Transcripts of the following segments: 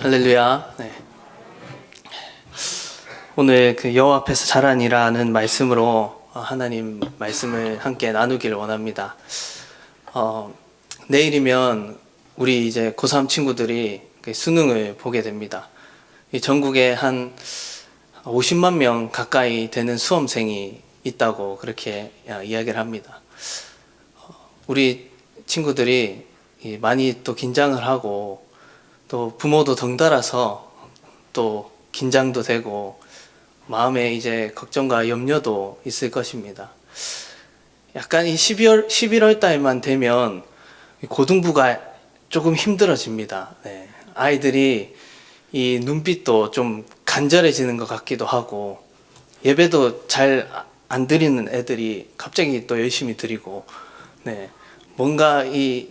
할렐루야. 네. 오늘 그 여호와 앞에서 자라니라는 말씀으로 하나님 말씀을 함께 나누기를 원합니다. 내일이면 우리 이제 고3 친구들이 수능을 보게 됩니다. 전국에 한 50만 명 가까이 되는 수험생이 있다고 그렇게 이야기를 합니다. 우리 친구들이 많이 또 긴장을 하고 또 부모도 덩달아서 또 긴장도 되고 마음에 이제 걱정과 염려도 있을 것입니다. 약간 이 11월 달만 되면 고등부가 조금 힘들어집니다. 네. 아이들이 이 눈빛도 좀 간절해지는 것 같기도 하고 예배도 잘 안 드리는 애들이 갑자기 또 열심히 드리고 네. 뭔가 이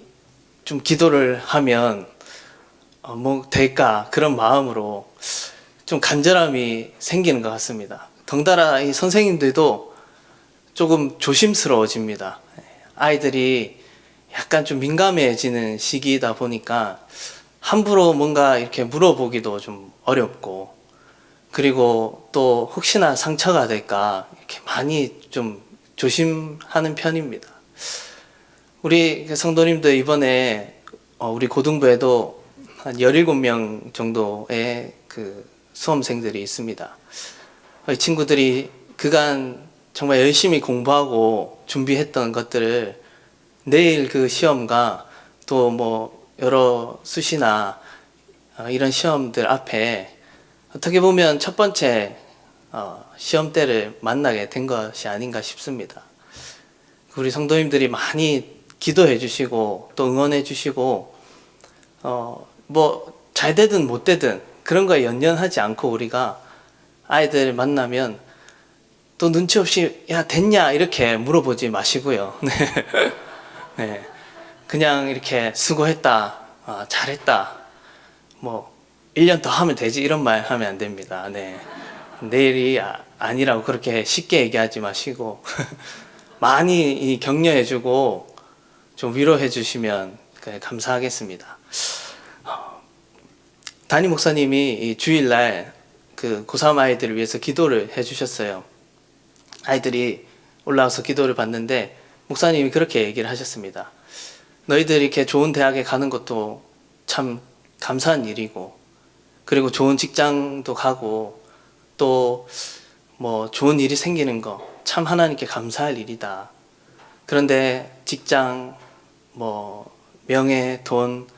좀 기도를 하면 뭐 될까 그런 마음으로 좀 간절함이 생기는 것 같습니다. 덩달아 이 선생님들도 조금 조심스러워집니다. 아이들이 약간 좀 민감해지는 시기이다 보니까 함부로 뭔가 이렇게 물어보기도 좀 어렵고 그리고 또 혹시나 상처가 될까 이렇게 많이 좀 조심하는 편입니다. 우리 성도님들 이번에 우리 고등부에도 한 17명 정도의 그 수험생들이 있습니다. 이 친구들이 그간 정말 열심히 공부하고 준비했던 것들을 내일 그 시험과 또 뭐 여러 수시나 이런 시험들 앞에 어떻게 보면 첫 번째 시험대를 만나게 된 것이 아닌가 싶습니다. 우리 성도님들이 많이 기도해 주시고 또 응원해 주시고 뭐 잘 되든 못 되든 그런 거에 연연하지 않고 우리가 아이들 만나면 또 눈치 없이 야 됐냐 이렇게 물어보지 마시고요. 네. 네. 그냥 이렇게 수고했다, 잘했다, 뭐 1년 더 하면 되지 이런 말 하면 안 됩니다. 네. 내일이 아니라고 그렇게 쉽게 얘기하지 마시고 많이 격려해주고 좀 위로해주시면 감사하겠습니다. 담임 목사님이 이 주일날 그 고3 아이들을 위해서 기도를 해주셨어요. 아이들이 올라와서 기도를 받는데 목사님이 그렇게 얘기를 하셨습니다. 너희들이 이렇게 좋은 대학에 가는 것도 참 감사한 일이고 그리고 좋은 직장도 가고 또 뭐 좋은 일이 생기는 거 참 하나님께 감사할 일이다. 그런데 직장, 뭐 명예, 돈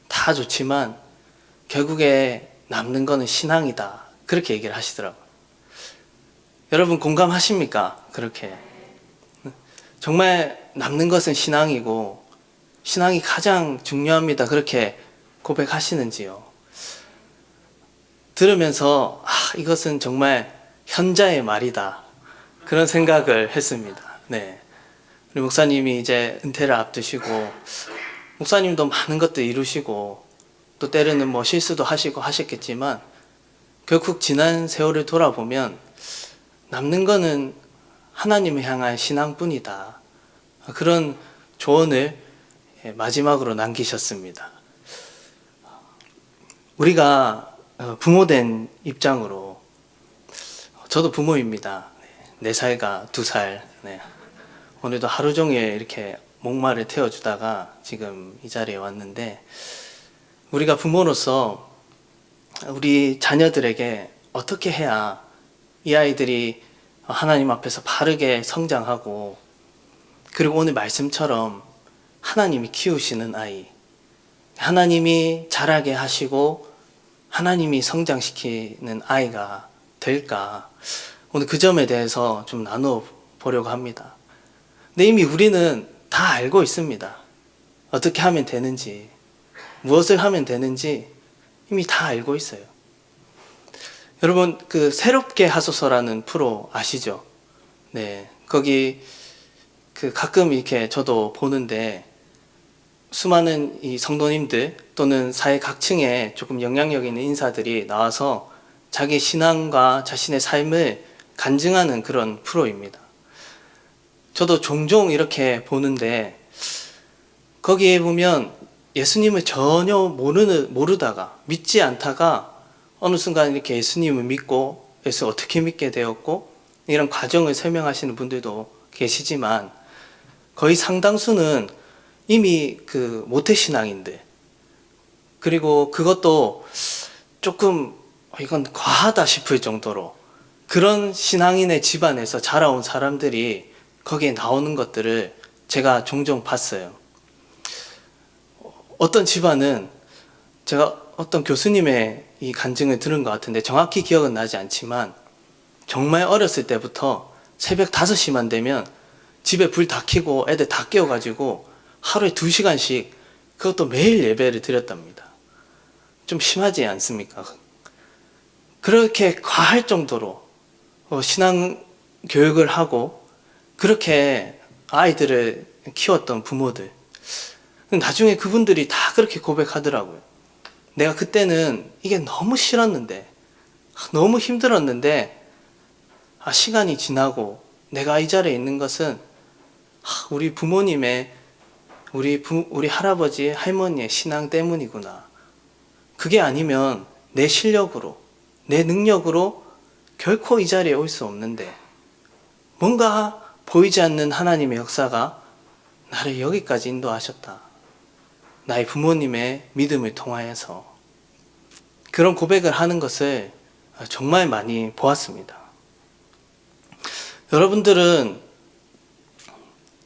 다 좋지만 결국에 남는 거는 신앙이다. 그렇게 얘기를 하시더라고요. 여러분 공감하십니까? 그렇게. 정말 남는 것은 신앙이고 신앙이 가장 중요합니다. 그렇게 고백하시는지요. 들으면서 이것은 정말 현자의 말이다. 그런 생각을 했습니다. 네. 우리 목사님이 이제 은퇴를 앞두시고 목사님도 많은 것들 이루시고 또 때로는 뭐 실수도 하시고 하셨겠지만 결국 지난 세월을 돌아보면 남는 거는 하나님을 향한 신앙뿐이다. 그런 조언을 마지막으로 남기셨습니다. 우리가 부모된 입장으로 저도 부모입니다. 4살과 2살. 네. 오늘도 하루 종일 이렇게 목마를 태워주다가 지금 이 자리에 왔는데 우리가 부모로서 우리 자녀들에게 어떻게 해야 이 아이들이 하나님 앞에서 바르게 성장하고 그리고 오늘 말씀처럼 하나님이 키우시는 아이, 하나님이 자라게 하시고 하나님이 성장시키는 아이가 될까? 오늘 그 점에 대해서 좀 나누어 보려고 합니다. 근데 이미 우리는 다 알고 있습니다. 어떻게 하면 되는지, 무엇을 하면 되는지 이미 다 알고 있어요. 여러분, 그 새롭게 하소서라는 프로 아시죠? 네. 거기 그 가끔 이렇게 저도 보는데 수많은 이 성도님들 또는 사회 각층에 조금 영향력 있는 인사들이 나와서 자기 신앙과 자신의 삶을 간증하는 그런 프로입니다. 저도 종종 이렇게 보는데 거기에 보면 예수님을 전혀 모르다가 믿지 않다가 어느 순간 이렇게 예수님을 믿고 예수 어떻게 믿게 되었고 이런 과정을 설명하시는 분들도 계시지만 거의 상당수는 이미 그 모태신앙인들, 그리고 그것도 조금 이건 과하다 싶을 정도로 그런 신앙인의 집안에서 자라온 사람들이 거기에 나오는 것들을 제가 종종 봤어요. 어떤 집안은 제가 어떤 교수님의 이 간증을 들은 것 같은데 정확히 기억은 나지 않지만 정말 어렸을 때부터 새벽 5시만 되면 집에 불 다 켜고 애들 다 깨워가지고 하루에 2시간씩 그것도 매일 예배를 드렸답니다. 좀 심하지 않습니까? 그렇게 과할 정도로 신앙 교육을 하고 그렇게 아이들을 키웠던 부모들, 나중에 그분들이 다 그렇게 고백하더라고요. 내가 그때는 이게 너무 싫었는데, 너무 힘들었는데, 시간이 지나고 내가 이 자리에 있는 것은 우리 부모님의, 우리 할아버지, 할머니의 신앙 때문이구나. 그게 아니면 내 실력으로, 내 능력으로 결코 이 자리에 올 수 없는데, 뭔가 보이지 않는 하나님의 역사가 나를 여기까지 인도하셨다. 나의 부모님의 믿음을 통하여서. 그런 고백을 하는 것을 정말 많이 보았습니다. 여러분들은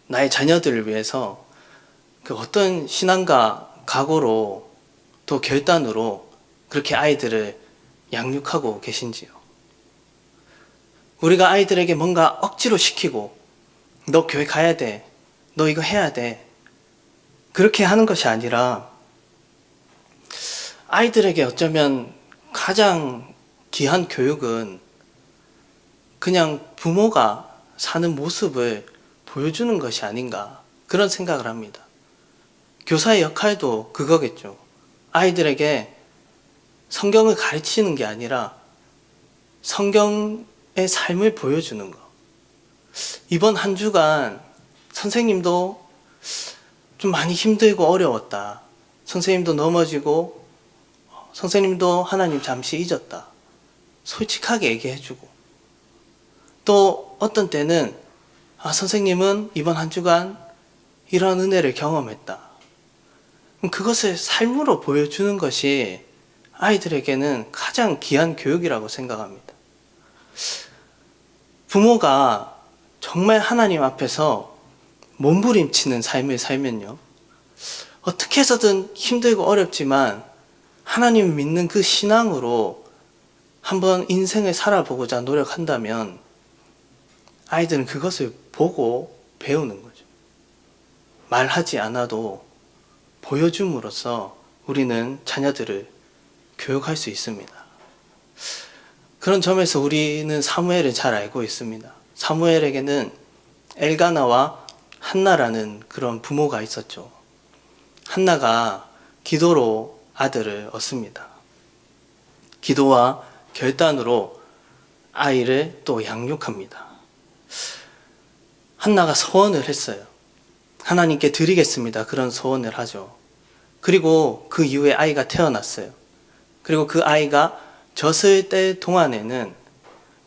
나의 자녀들을 위해서 그 어떤 신앙과 각오로 또 결단으로 그렇게 아이들을 양육하고 계신지요? 우리가 아이들에게 뭔가 억지로 시키고 너 교회 가야 돼, 너 이거 해야 돼, 그렇게 하는 것이 아니라 아이들에게 어쩌면 가장 귀한 교육은 그냥 부모가 사는 모습을 보여주는 것이 아닌가, 그런 생각을 합니다. 교사의 역할도 그거겠죠. 아이들에게 성경을 가르치는 게 아니라 성경의 삶을 보여주는 것. 이번 한 주간 선생님도 좀 많이 힘들고 어려웠다. 선생님도 넘어지고 선생님도 하나님 잠시 잊었다. 솔직하게 얘기해주고, 또 어떤 때는 선생님은 이번 한 주간 이런 은혜를 경험했다. 그것을 삶으로 보여주는 것이 아이들에게는 가장 귀한 교육이라고 생각합니다. 부모가 정말 하나님 앞에서 몸부림치는 삶을 살면요, 어떻게 해서든 힘들고 어렵지만 하나님을 믿는 그 신앙으로 한번 인생을 살아보고자 노력한다면 아이들은 그것을 보고 배우는 거죠. 말하지 않아도 보여줌으로써 우리는 자녀들을 교육할 수 있습니다. 그런 점에서 우리는 사무엘을 잘 알고 있습니다. 사무엘에게는 엘가나와 한나라는 그런 부모가 있었죠. 한나가 기도로 아들을 얻습니다. 기도와 결단으로 아이를 또 양육합니다. 한나가 소원을 했어요. 하나님께 드리겠습니다. 그런 소원을 하죠. 그리고 그 이후에 아이가 태어났어요. 그리고 그 아이가 젖을 뗄 동안에는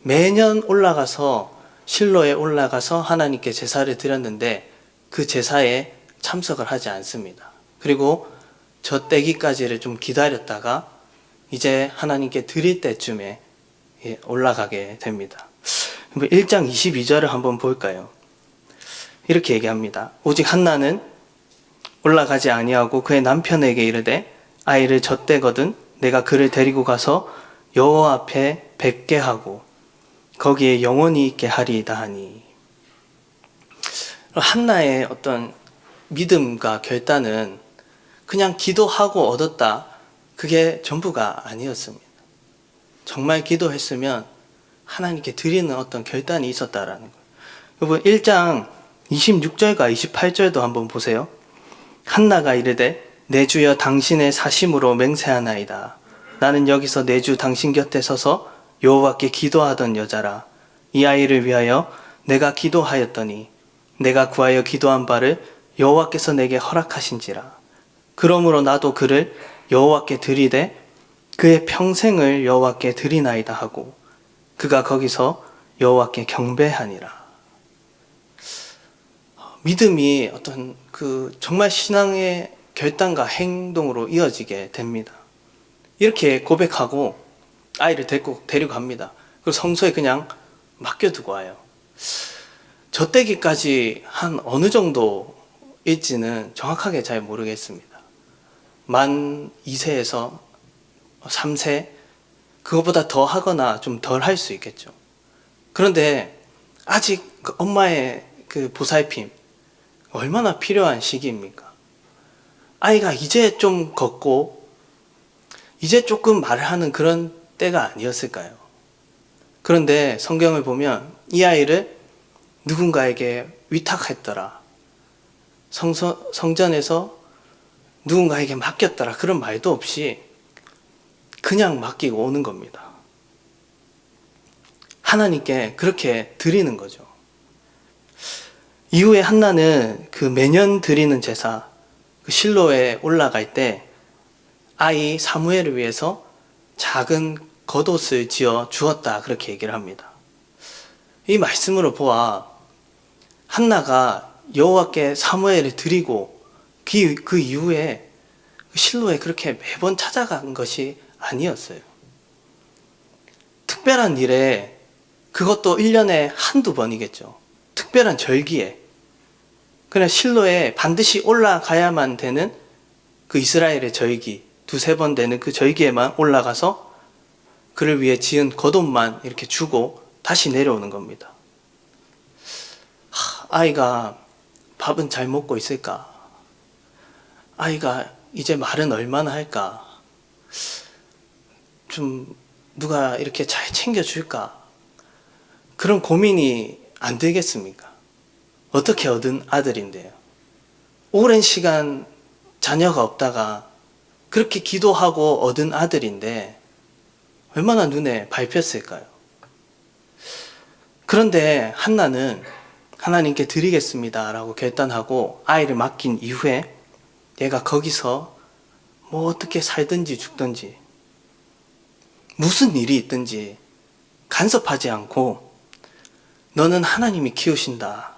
매년 올라가서 실로에 올라가서 하나님께 제사를 드렸는데 그 제사에 참석을 하지 않습니다. 그리고 젖 떼기까지를 좀 기다렸다가 이제 하나님께 드릴 때쯤에 올라가게 됩니다. 1장 22절을 한번 볼까요? 이렇게 얘기합니다. 오직 한나는 올라가지 아니하고 그의 남편에게 이르되 아이를 젖대거든 내가 그를 데리고 가서 여호와 앞에 뵙게 하고 거기에 영원히 있게 하리이다 하니. 한나의 어떤 믿음과 결단은 그냥 기도하고 얻었다, 그게 전부가 아니었습니다. 정말 기도했으면 하나님께 드리는 어떤 결단이 있었다라는 거예요. 여러분 1장 26절과 28절도 한번 보세요. 한나가 이르되 내 주여 당신의 사심으로 맹세하나이다. 나는 여기서 내 주 당신 곁에 서서 여호와께 기도하던 여자라. 이 아이를 위하여 내가 기도하였더니 내가 구하여 기도한 바를 여호와께서 내게 허락하신지라. 그러므로 나도 그를 여호와께 드리되 그의 평생을 여호와께 드리나이다 하고 그가 거기서 여호와께 경배하니라. 믿음이 어떤 정말 신앙의 결단과 행동으로 이어지게 됩니다. 이렇게 고백하고 아이를 데리고 갑니다. 그리고 성소에 그냥 맡겨두고 와요. 저 때기까지 한 어느 정도일지는 정확하게 잘 모르겠습니다. 만 2세에서 3세, 그것보다 더 하거나 좀 덜 할 수 있겠죠. 그런데 아직 엄마의 보살핌, 얼마나 필요한 시기입니까? 아이가 이제 좀 걷고, 이제 조금 말을 하는 그런 때가 아니었을까요? 그런데 성경을 보면 이 아이를 누군가에게 위탁했더라. 성전에서 누군가에게 맡겼더라. 그런 말도 없이 그냥 맡기고 오는 겁니다. 하나님께 그렇게 드리는 거죠. 이후에 한나는 매년 드리는 제사, 실로에 올라갈 때 아이 사무엘을 위해서 작은 겉옷을 지어 주었다. 그렇게 얘기를 합니다. 이 말씀으로 보아 한나가 여호와께 사무엘을 드리고 그 이후에 실로에 그렇게 매번 찾아간 것이 아니었어요. 특별한 일에, 그것도 1년에 한두 번이겠죠. 특별한 절기에 그냥 실로에 반드시 올라가야만 되는 이스라엘의 절기, 두세 번 되는 그 절기에만 올라가서 그를 위해 지은 겉옷만 이렇게 주고 다시 내려오는 겁니다. 아이가 밥은 잘 먹고 있을까? 아이가 이제 말은 얼마나 할까? 좀 누가 이렇게 잘 챙겨줄까? 그런 고민이 안 되겠습니까? 어떻게 얻은 아들인데요. 오랜 시간 자녀가 없다가 그렇게 기도하고 얻은 아들인데 얼마나 눈에 밟혔을까요? 그런데 한나는 하나님께 드리겠습니다 라고 결단하고 아이를 맡긴 이후에 얘가 거기서 뭐 어떻게 살든지 죽든지 무슨 일이 있든지 간섭하지 않고 너는 하나님이 키우신다.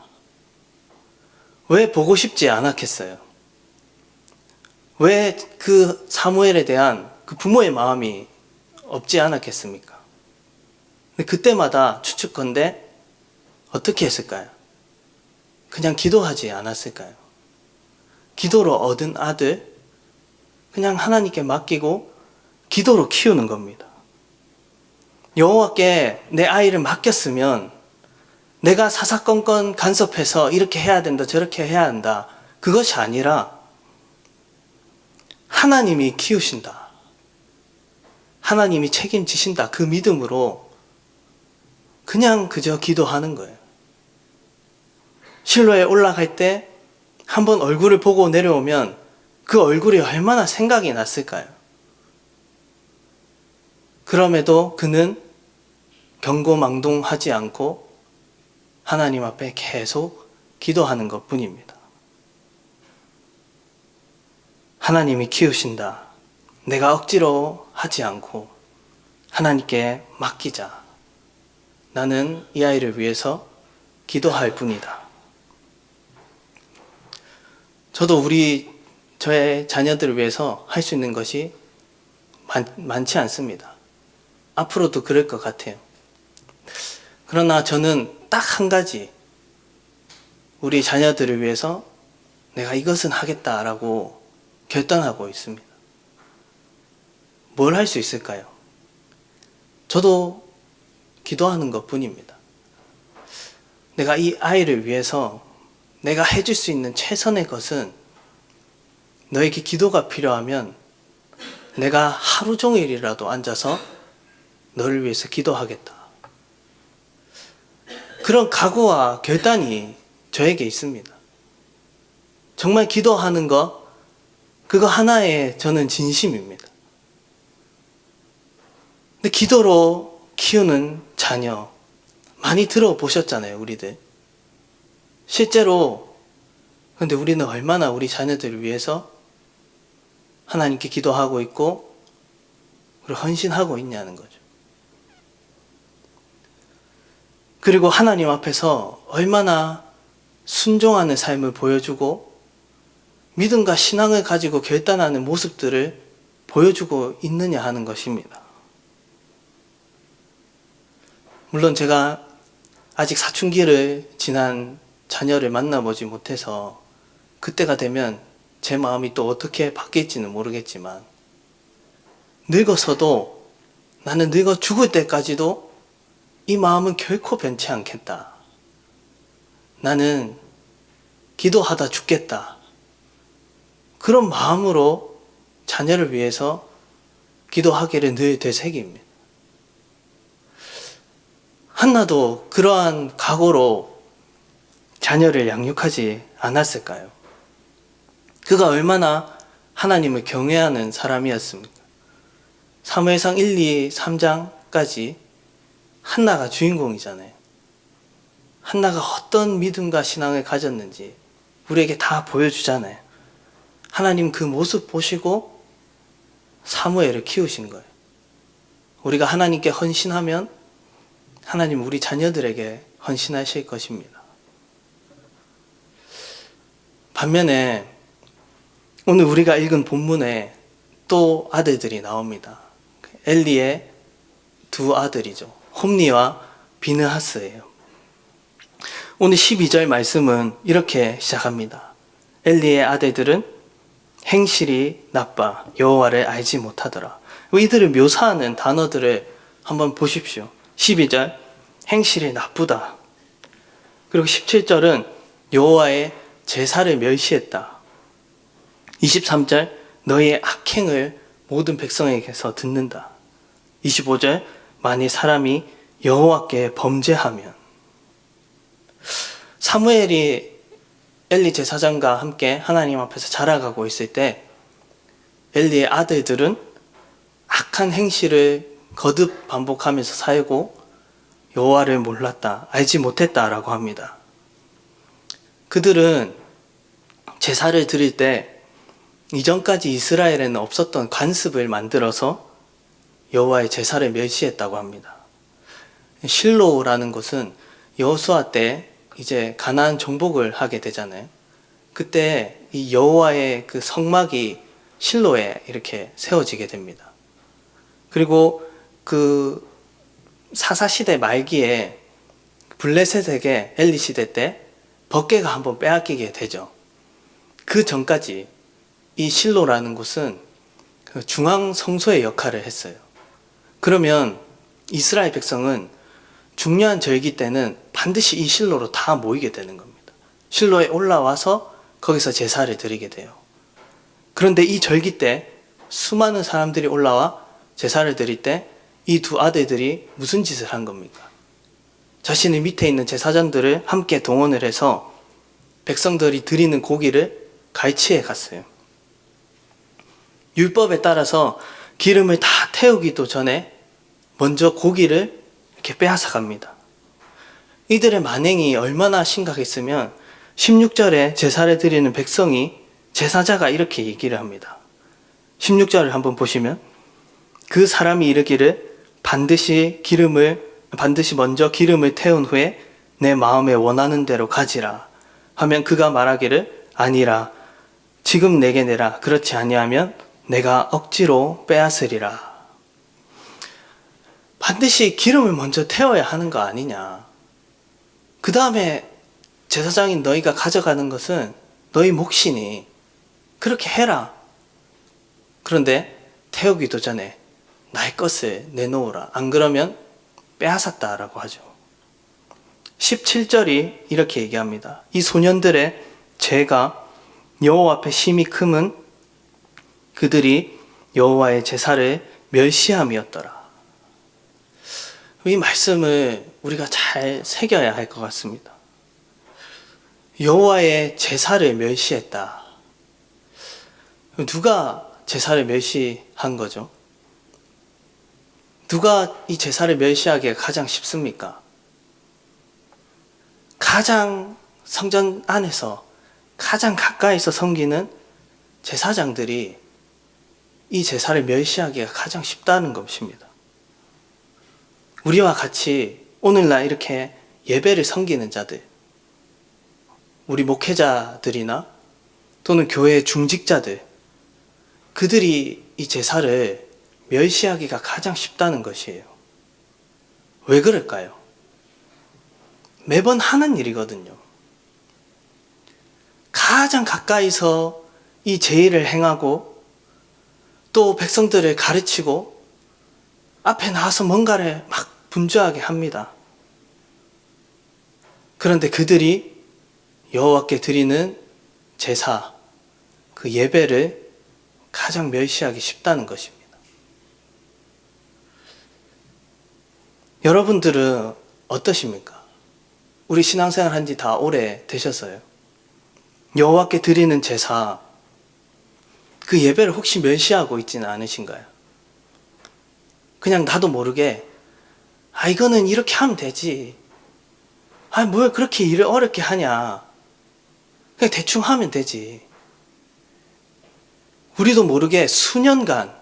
왜 보고 싶지 않았겠어요? 왜 사무엘에 대한 부모의 마음이 없지 않았겠습니까? 근데 그때마다 추측컨대 어떻게 했을까요? 그냥 기도하지 않았을까요? 기도로 얻은 아들, 그냥 하나님께 맡기고 기도로 키우는 겁니다. 여호와께 내 아이를 맡겼으면 내가 사사건건 간섭해서 이렇게 해야 된다, 저렇게 해야 한다. 그것이 아니라 하나님이 키우신다. 하나님이 책임지신다. 그 믿음으로 그냥 그저 기도하는 거예요. 실로에 올라갈 때 한번 얼굴을 보고 내려오면 그 얼굴이 얼마나 생각이 났을까요? 그럼에도 그는 경고망동하지 않고 하나님 앞에 계속 기도하는 것 뿐입니다. 하나님이 키우신다. 내가 억지로 하지 않고 하나님께 맡기자. 나는 이 아이를 위해서 기도할 뿐이다. 저도 저의 자녀들을 위해서 할 수 있는 것이 많지 않습니다. 앞으로도 그럴 것 같아요. 그러나 저는 딱 한 가지, 우리 자녀들을 위해서 내가 이것은 하겠다라고 결단하고 있습니다. 뭘 할 수 있을까요? 저도 기도하는 것 뿐입니다. 내가 이 아이를 위해서 내가 해줄 수 있는 최선의 것은 너에게 기도가 필요하면 내가 하루 종일이라도 앉아서 너를 위해서 기도하겠다. 그런 각오와 결단이 저에게 있습니다. 정말 기도하는 것, 그거 하나에 저는 진심입니다. 근데 기도로 키우는 자녀 많이 들어보셨잖아요, 우리들. 실제로 근데 우리는 얼마나 우리 자녀들을 위해서 하나님께 기도하고 있고 그리고 헌신하고 있냐는 거죠. 그리고 하나님 앞에서 얼마나 순종하는 삶을 보여주고 믿음과 신앙을 가지고 결단하는 모습들을 보여주고 있느냐 하는 것입니다. 물론 제가 아직 사춘기를 지난 자녀를 만나보지 못해서 그때가 되면 제 마음이 또 어떻게 바뀔지는 모르겠지만 늙어서도 나는 늙어 죽을 때까지도 이 마음은 결코 변치 않겠다. 나는 기도하다 죽겠다. 그런 마음으로 자녀를 위해서 기도하기를 늘 되새깁니다. 한나도 그러한 각오로 자녀를 양육하지 않았을까요? 그가 얼마나 하나님을 경외하는 사람이었습니까? 사무엘상 1, 2, 3장까지 한나가 주인공이잖아요. 한나가 어떤 믿음과 신앙을 가졌는지 우리에게 다 보여주잖아요. 하나님 그 모습 보시고 사무엘을 키우신 거예요. 우리가 하나님께 헌신하면 하나님 우리 자녀들에게 헌신하실 것입니다. 반면에 오늘 우리가 읽은 본문에 또 아들들이 나옵니다. 엘리의 두 아들이죠. 홈니와 비느하스예요. 오늘 12절 말씀은 이렇게 시작합니다. 엘리의 아들들은 행실이 나빠 여호와를 알지 못하더라. 이들을 묘사하는 단어들을 한번 보십시오. 12절 행실이 나쁘다. 그리고 17절은 여호와의 제사를 멸시했다. 23절 너희의 악행을 모든 백성에게서 듣는다. 25절 만일 사람이 여호와께 범죄하면. 사무엘이 엘리 제사장과 함께 하나님 앞에서 자라가고 있을 때 엘리의 아들들은 악한 행실을 거듭 반복하면서 살고 여호와를 몰랐다, 알지 못했다라고 합니다. 그들은 제사를 드릴 때 이전까지 이스라엘에는 없었던 관습을 만들어서 여호와의 제사를 멸시했다고 합니다. 실로라는 곳은 여호수아 때 이제 가나안 정복을 하게 되잖아요. 그때 이 여호와의 그 성막이 실로에 이렇게 세워지게 됩니다. 그리고 그 사사시대 말기에 블레셋에게 엘리 시대 때 법궤가 한번 빼앗기게 되죠. 그 전까지 이 실로라는 곳은 그 중앙 성소의 역할을 했어요. 그러면 이스라엘 백성은 중요한 절기 때는 반드시 이 실로로 다 모이게 되는 겁니다. 실로에 올라와서 거기서 제사를 드리게 돼요. 그런데 이 절기 때 수많은 사람들이 올라와 제사를 드릴 때 이 두 아들들이 무슨 짓을 한 겁니까? 자신의 밑에 있는 제사장들을 함께 동원을 해서 백성들이 드리는 고기를 갈취해 갔어요. 율법에 따라서 기름을 다 태우기도 전에 먼저 고기를 이렇게 빼앗아 갑니다. 이들의 만행이 얼마나 심각했으면 16절에 제사를 드리는 백성이 제사자가 이렇게 얘기를 합니다. 16절을 한번 보시면 그 사람이 이르기를 반드시 먼저 기름을 태운 후에 내 마음에 원하는 대로 가지라 하면 그가 말하기를 아니라 지금 내게 내라 그렇지 아니하면 내가 억지로 빼앗으리라. 반드시 기름을 먼저 태워야 하는 거 아니냐. 그 다음에 제사장인 너희가 가져가는 것은 너희 몫이니 그렇게 해라. 그런데 태우기도 전에 나의 것을 내놓으라. 안 그러면 빼앗았다라고 하죠. 17절이 이렇게 얘기합니다. 이 소년들의 죄가 여호와 앞에 심히 크면 그들이 여호와의 제사를 멸시함이었더라. 이 말씀을 우리가 잘 새겨야 할 것 같습니다. 여호와의 제사를 멸시했다. 누가 제사를 멸시한 거죠? 누가 이 제사를 멸시하기가 가장 쉽습니까? 가장 성전 안에서 가장 가까이서 섬기는 제사장들이 이 제사를 멸시하기가 가장 쉽다는 것입니다. 우리와 같이 오늘날 이렇게 예배를 섬기는 자들, 우리 목회자들이나 또는 교회 중직자들, 그들이 이 제사를 멸시하기가 가장 쉽다는 것이에요. 왜 그럴까요? 매번 하는 일이거든요. 가장 가까이서 이 제의를 행하고 또 백성들을 가르치고 앞에 나와서 뭔가를 막 분주하게 합니다. 그런데 그들이 여호와께 드리는 제사, 그 예배를 가장 멸시하기 쉽다는 것입니다. 여러분들은 어떠십니까? 우리 신앙생활 한 지 다 오래 되셨어요. 여호와께 드리는 제사, 그 예배를 혹시 멸시하고 있지는 않으신가요? 그냥 나도 모르게 이거는 이렇게 하면 되지. 뭘 그렇게 일을 어렵게 하냐. 그냥 대충 하면 되지. 우리도 모르게 수년간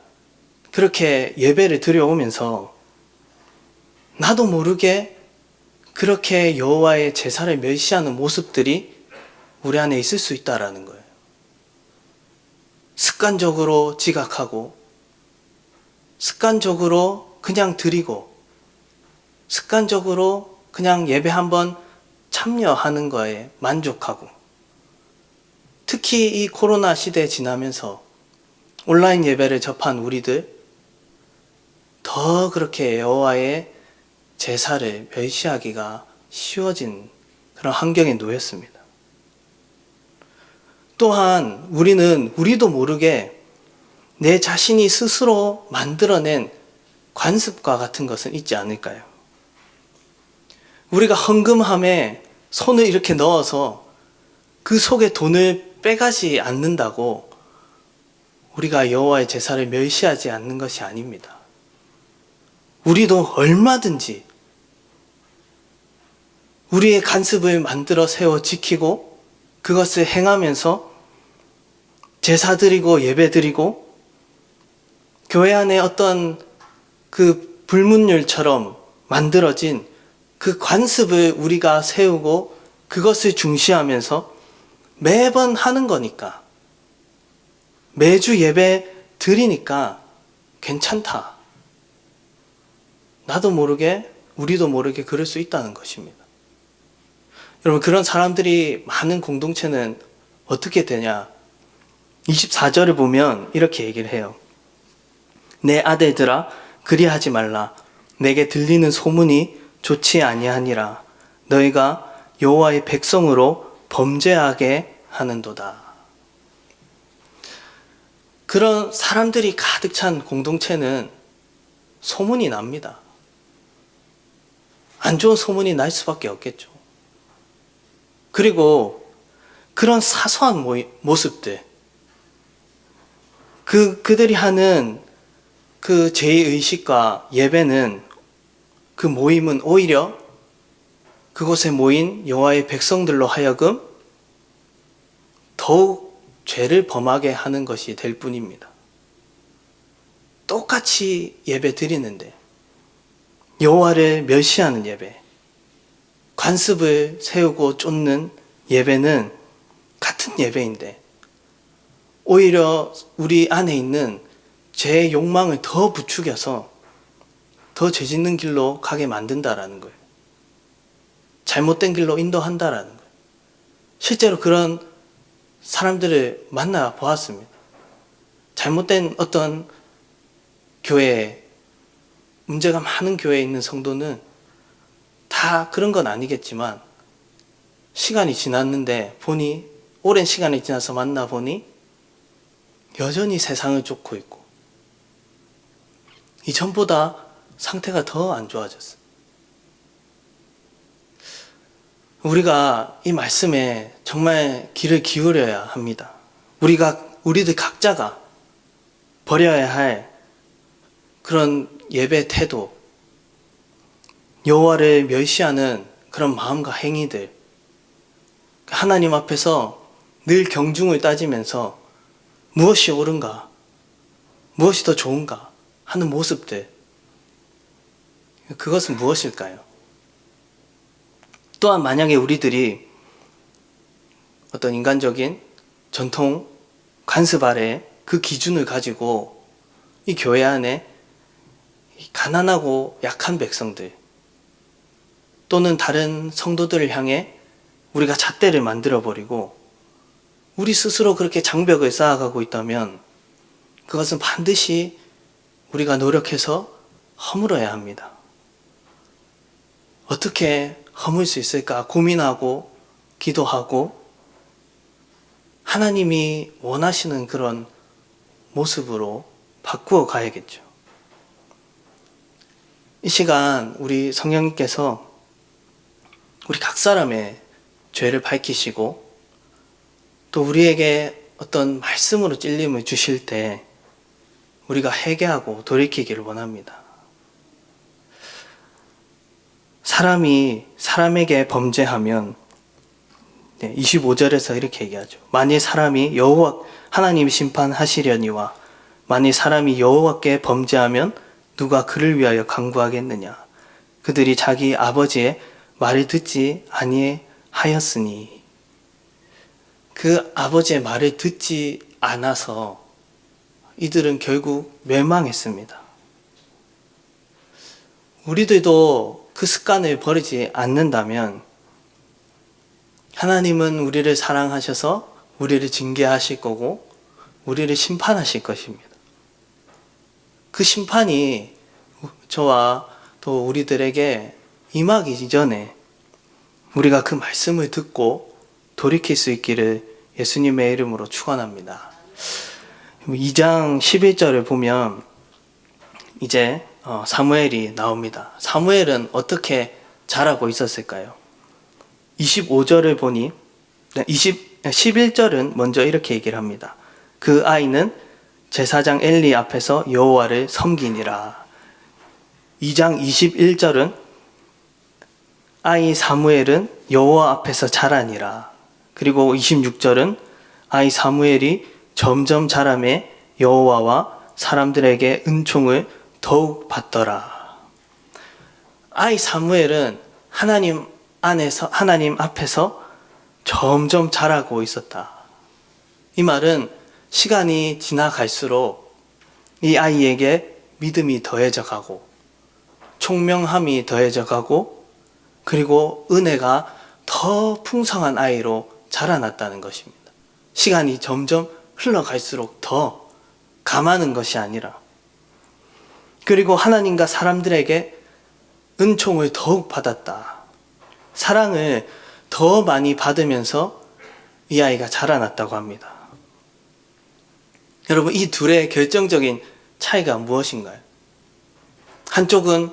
그렇게 예배를 드려오면서 나도 모르게 그렇게 여호와의 제사를 멸시하는 모습들이 우리 안에 있을 수 있다라는 거예요. 습관적으로 지각하고, 습관적으로 그냥 드리고, 습관적으로 그냥 예배 한번 참여하는 거에 만족하고, 특히 이 코로나 시대 지나면서 온라인 예배를 접한 우리들, 더 그렇게 여호와의 제사를 멸시하기가 쉬워진 그런 환경에 놓였습니다. 또한 우리도 모르게 내 자신이 스스로 만들어낸 관습과 같은 것은 있지 않을까요? 우리가 헌금함에 손을 이렇게 넣어서 그 속에 돈을 빼가지 않는다고 우리가 여호와의 제사를 멸시하지 않는 것이 아닙니다. 우리도 얼마든지 우리의 관습을 만들어 세워 지키고 그것을 행하면서 제사 드리고 예배 드리고 교회 안에 어떤 그 불문율처럼 만들어진 그 관습을 우리가 세우고 그것을 중시하면서 매번 하는 거니까, 매주 예배 드리니까 괜찮다. 나도 모르게, 우리도 모르게 그럴 수 있다는 것입니다. 여러분, 그런 사람들이 많은 공동체는 어떻게 되냐? 24절을 보면 이렇게 얘기를 해요. 내 아들들아, 그리하지 말라. 내게 들리는 소문이 좋지 아니하니라. 너희가 여호와의 백성으로 범죄하게 하는도다. 그런 사람들이 가득 찬 공동체는 소문이 납니다. 안 좋은 소문이 날 수밖에 없겠죠. 그리고 그런 사소한 모습들, 그들이 하는 그 제의식과 예배는, 그 모임은 오히려 그곳에 모인 여호와의 백성들로 하여금 더욱 죄를 범하게 하는 것이 될 뿐입니다. 똑같이 예배 드리는데 여호와를 멸시하는 예배, 관습을 세우고 쫓는 예배는 같은 예배인데 오히려 우리 안에 있는 죄의 욕망을 더 부추겨서 더 죄 짓는 길로 가게 만든다라는 거예요. 잘못된 길로 인도한다라는 거예요. 실제로 그런 사람들을 만나 보았습니다. 잘못된 어떤 교회에, 문제가 많은 교회에 있는 성도는 다 그런 건 아니겠지만 시간이 지났는데 보니, 오랜 시간이 지나서 만나보니 여전히 세상을 쫓고 있고 이전보다 상태가 더 안 좋아졌어요. 우리가 이 말씀에 정말 귀를 기울여야 합니다. 우리들 각자가 버려야 할 그런 예배 태도, 여호와를 멸시하는 그런 마음과 행위들, 하나님 앞에서 늘 경중을 따지면서 무엇이 옳은가, 무엇이 더 좋은가 하는 모습들, 그것은 무엇일까요? 또한 만약에 우리들이 어떤 인간적인 전통 관습 아래 그 기준을 가지고 이 교회 안에 가난하고 약한 백성들 또는 다른 성도들을 향해 우리가 잣대를 만들어버리고 우리 스스로 그렇게 장벽을 쌓아가고 있다면 그것은 반드시 우리가 노력해서 허물어야 합니다. 어떻게 허물 수 있을까 고민하고 기도하고 하나님이 원하시는 그런 모습으로 바꾸어 가야겠죠. 이 시간 우리 성령님께서 우리 각 사람의 죄를 밝히시고 또 우리에게 어떤 말씀으로 찔림을 주실 때 우리가 회개하고 돌이키기를 원합니다. 사람이 사람에게 범죄하면 25절에서 이렇게 얘기하죠. 만일 사람이 하나님이 심판하시려니와 만일 사람이 여호와께 범죄하면 누가 그를 위하여 간구하겠느냐. 그들이 자기 아버지의 말을 듣지 아니하였으니. 그 아버지의 말을 듣지 않아서 이들은 결국 멸망했습니다. 우리들도 그 습관을 버리지 않는다면 하나님은 우리를 사랑하셔서 우리를 징계하실 거고 우리를 심판하실 것입니다. 그 심판이 저와 또 우리들에게 임하기 이전에 우리가 그 말씀을 듣고 돌이킬 수 있기를 예수님의 이름으로 축원합니다. 2장 11절을 보면 이제 사무엘이 나옵니다. 사무엘은 어떻게 자라고 있었을까요? 25절을 보니 11절은 먼저 이렇게 얘기를 합니다. 그 아이는 제사장 엘리 앞에서 여호와를 섬기니라. 2장 21절은 아이 사무엘은 여호와 앞에서 자라니라. 그리고 26절은 아이 사무엘이 점점 자라매 여호와와 사람들에게 은총을 더욱 받더라. 아이 사무엘은 하나님 앞에서 점점 자라고 있었다. 이 말은 시간이 지나갈수록 이 아이에게 믿음이 더해져 가고 총명함이 더해져 가고 그리고 은혜가 더 풍성한 아이로 자라났다는 것입니다. 시간이 점점 흘러갈수록 더 감하는 것이 아니라 그리고 하나님과 사람들에게 은총을 더욱 받았다. 사랑을 더 많이 받으면서 이 아이가 자라났다고 합니다. 여러분, 이 둘의 결정적인 차이가 무엇인가요? 한쪽은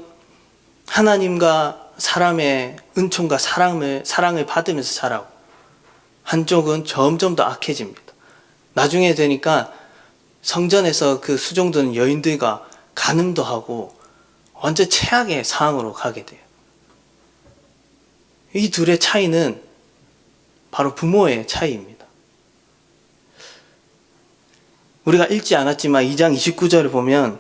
하나님과 사람의 은총과 사랑을 받으면서 자라고 한쪽은 점점 더 악해집니다. 나중에 되니까 성전에서 그 수종드는 여인들과 간음도 하고 완전 최악의 상황으로 가게 돼요. 이 둘의 차이는 바로 부모의 차이입니다. 우리가 읽지 않았지만 2장 29절을 보면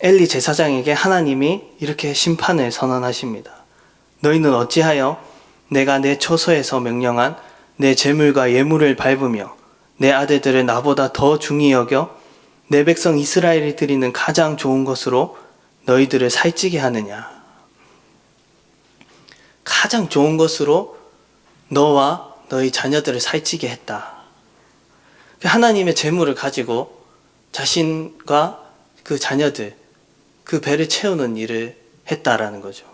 엘리 제사장에게 하나님이 이렇게 심판을 선언하십니다. 너희는 어찌하여 내가 내 처소에서 명령한 내 제물과 예물을 밟으며 내 아들들을 나보다 더 중히 여겨 내 백성 이스라엘이 드리는 가장 좋은 것으로 너희들을 살찌게 하느냐. 가장 좋은 것으로 너와 너희 자녀들을 살찌게 했다. 하나님의 재물을 가지고 자신과 그 자녀들, 그 배를 채우는 일을 했다라는 거죠.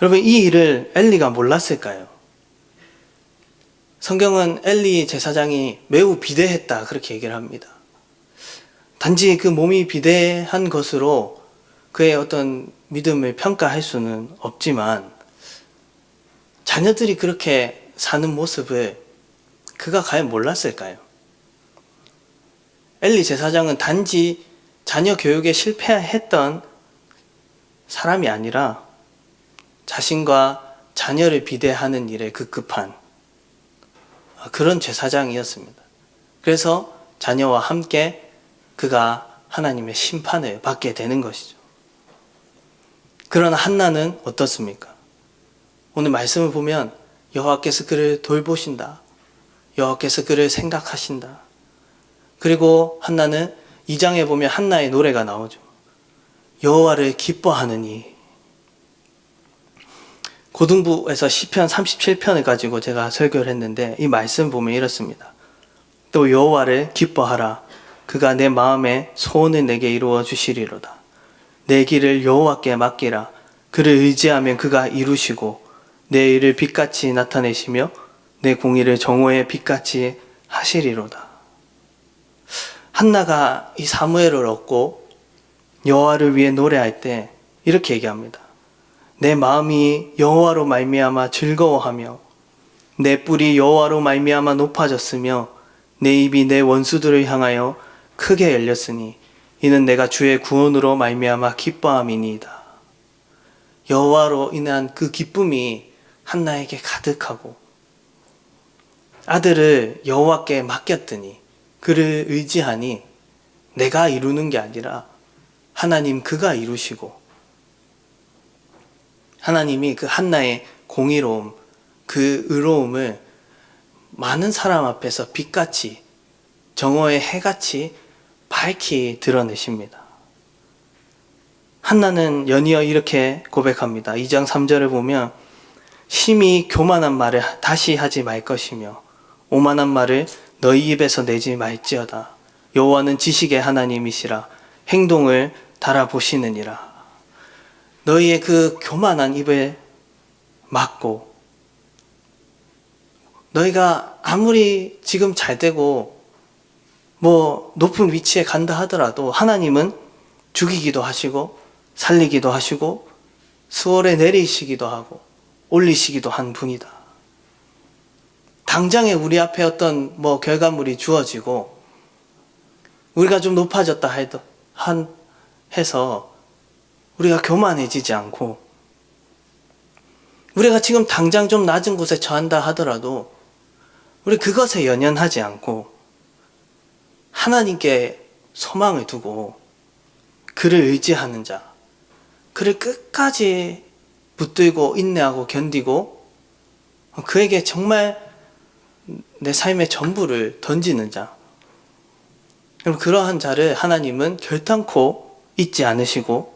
여러분, 이 일을 엘리가 몰랐을까요? 성경은 엘리 제사장이 매우 비대했다 그렇게 얘기를 합니다. 단지 그 몸이 비대한 것으로 그의 어떤 믿음을 평가할 수는 없지만 자녀들이 그렇게 사는 모습을 그가 과연 몰랐을까요? 엘리 제사장은 단지 자녀 교육에 실패했던 사람이 아니라 자신과 자녀를 비대하는 일에 급급한 그런 제사장이었습니다. 그래서 자녀와 함께 그가 하나님의 심판을 받게 되는 것이죠. 그러나 한나는 어떻습니까? 오늘 말씀을 보면 여호와께서 그를 돌보신다. 여호와께서 그를 생각하신다. 그리고 한나는 2장에 보면 한나의 노래가 나오죠. 여호와를 기뻐하느니. 고등부에서 시편 37편을 가지고 제가 설교를 했는데 이 말씀 보면 이렇습니다. 또 여호와를 기뻐하라. 그가 내 마음의 소원을 내게 이루어 주시리로다. 내 길을 여호와께 맡기라. 그를 의지하면 그가 이루시고 내 일을 빛같이 나타내시며 내 공의를 정오의 빛같이 하시리로다. 한나가 이 사무엘을 얻고 여호와를 위해 노래할 때 이렇게 얘기합니다. 내 마음이 여호와로 말미암아 즐거워하며 내 뿔이 여호와로 말미암아 높아졌으며 내 입이 내 원수들을 향하여 크게 열렸으니 이는 내가 주의 구원으로 말미암아 기뻐함이니이다. 여호와로 인한 그 기쁨이 한나에게 가득하고 아들을 여호와께 맡겼더니 그를 의지하니 내가 이루는 게 아니라 하나님 그가 이루시고 하나님이 그 한나의 공의로움, 그 의로움을 많은 사람 앞에서 빛같이 정오의 해같이 밝히 드러내십니다. 한나는 연이어 이렇게 고백합니다. 2장 3절을 보면 심히 교만한 말을 다시 하지 말 것이며 오만한 말을 너희 입에서 내지 말지어다. 여호와는 지식의 하나님이시라 행동을 달아보시느니라. 너희의 그 교만한 입을 막고 너희가 아무리 지금 잘 되고 높은 위치에 간다 하더라도 하나님은 죽이기도 하시고 살리기도 하시고 수월에 내리시기도 하고 올리시기도 한 분이다. 당장에 우리 앞에 어떤 결과물이 주어지고 우리가 좀 높아졌다 해서 우리가 교만해지지 않고 우리가 지금 당장 좀 낮은 곳에 처한다 하더라도 우리 그것에 연연하지 않고 하나님께 소망을 두고 그를 의지하는 자, 그를 끝까지 붙들고 인내하고 견디고 그에게 정말 내 삶의 전부를 던지는 자, 그러한 자를 하나님은 결단코 잊지 않으시고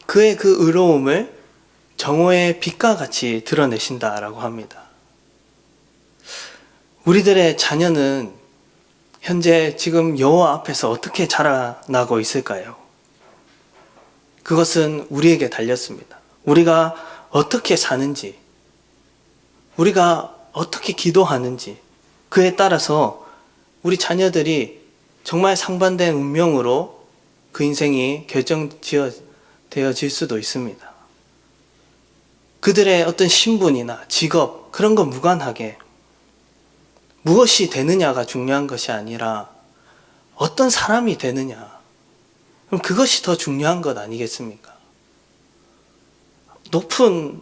그의 그 의로움을 정오의 빛과 같이 드러내신다라고 합니다. 우리들의 자녀는 현재 지금 여호와 앞에서 어떻게 자라나고 있을까요? 그것은 우리에게 달렸습니다. 우리가 어떻게 사는지, 우리가 어떻게 기도하는지 그에 따라서 우리 자녀들이 정말 상반된 운명으로 그 인생이 결정되어질 수도 있습니다. 그들의 어떤 신분이나 직업 그런 거 무관하게 무엇이 되느냐가 중요한 것이 아니라 어떤 사람이 되느냐, 그럼 그것이 더 중요한 것 아니겠습니까? 높은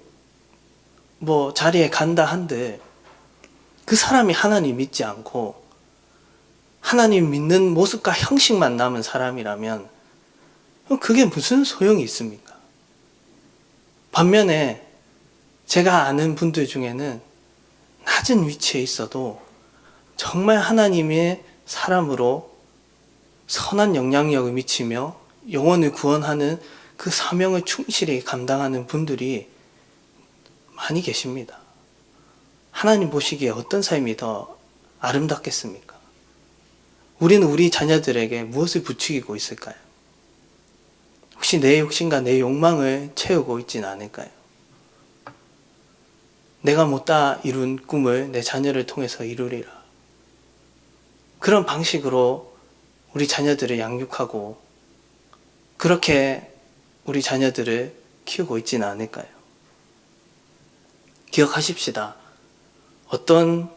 자리에 간다 한들 그 사람이 하나님 믿지 않고 하나님 믿는 모습과 형식만 남은 사람이라면 그럼 그게 무슨 소용이 있습니까? 반면에 제가 아는 분들 중에는 낮은 위치에 있어도 정말 하나님의 사람으로 선한 영향력을 미치며 영혼을 구원하는 그 사명을 충실히 감당하는 분들이 많이 계십니다. 하나님 보시기에 어떤 삶이 더 아름답겠습니까? 우리는 우리 자녀들에게 무엇을 부추기고 있을까요? 혹시 내 욕심과 내 욕망을 채우고 있지는 않을까요? 내가 못다 이룬 꿈을 내 자녀를 통해서 이루리라. 그런 방식으로 우리 자녀들을 양육하고 그렇게 우리 자녀들을 키우고 있지는 않을까요? 기억하십시다. 어떤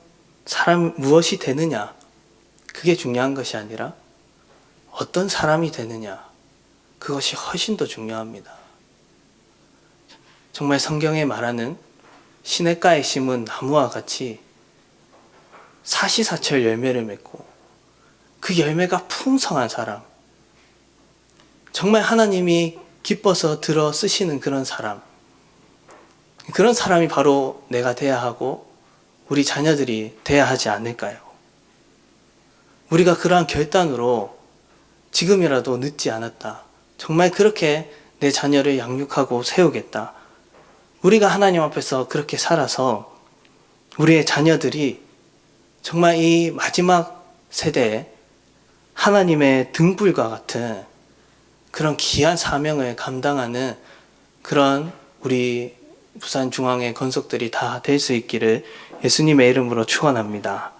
사람, 무엇이 되느냐, 그게 중요한 것이 아니라 어떤 사람이 되느냐, 그것이 훨씬 더 중요합니다. 정말 성경에 말하는 시냇가에 심은 나무와 같이 사시사철 열매를 맺고 그 열매가 풍성한 사람, 정말 하나님이 기뻐서 들어 쓰시는 그런 사람이 바로 내가 돼야 하고 우리 자녀들이 돼야 하지 않을까요? 우리가 그러한 결단으로 지금이라도 늦지 않았다. 정말 그렇게 내 자녀를 양육하고 세우겠다. 우리가 하나님 앞에서 그렇게 살아서 우리의 자녀들이 정말 이 마지막 세대에 하나님의 등불과 같은 그런 귀한 사명을 감당하는 그런 우리 부산중앙의 건석들이 다 될 수 있기를 예수님의 이름으로 축원합니다.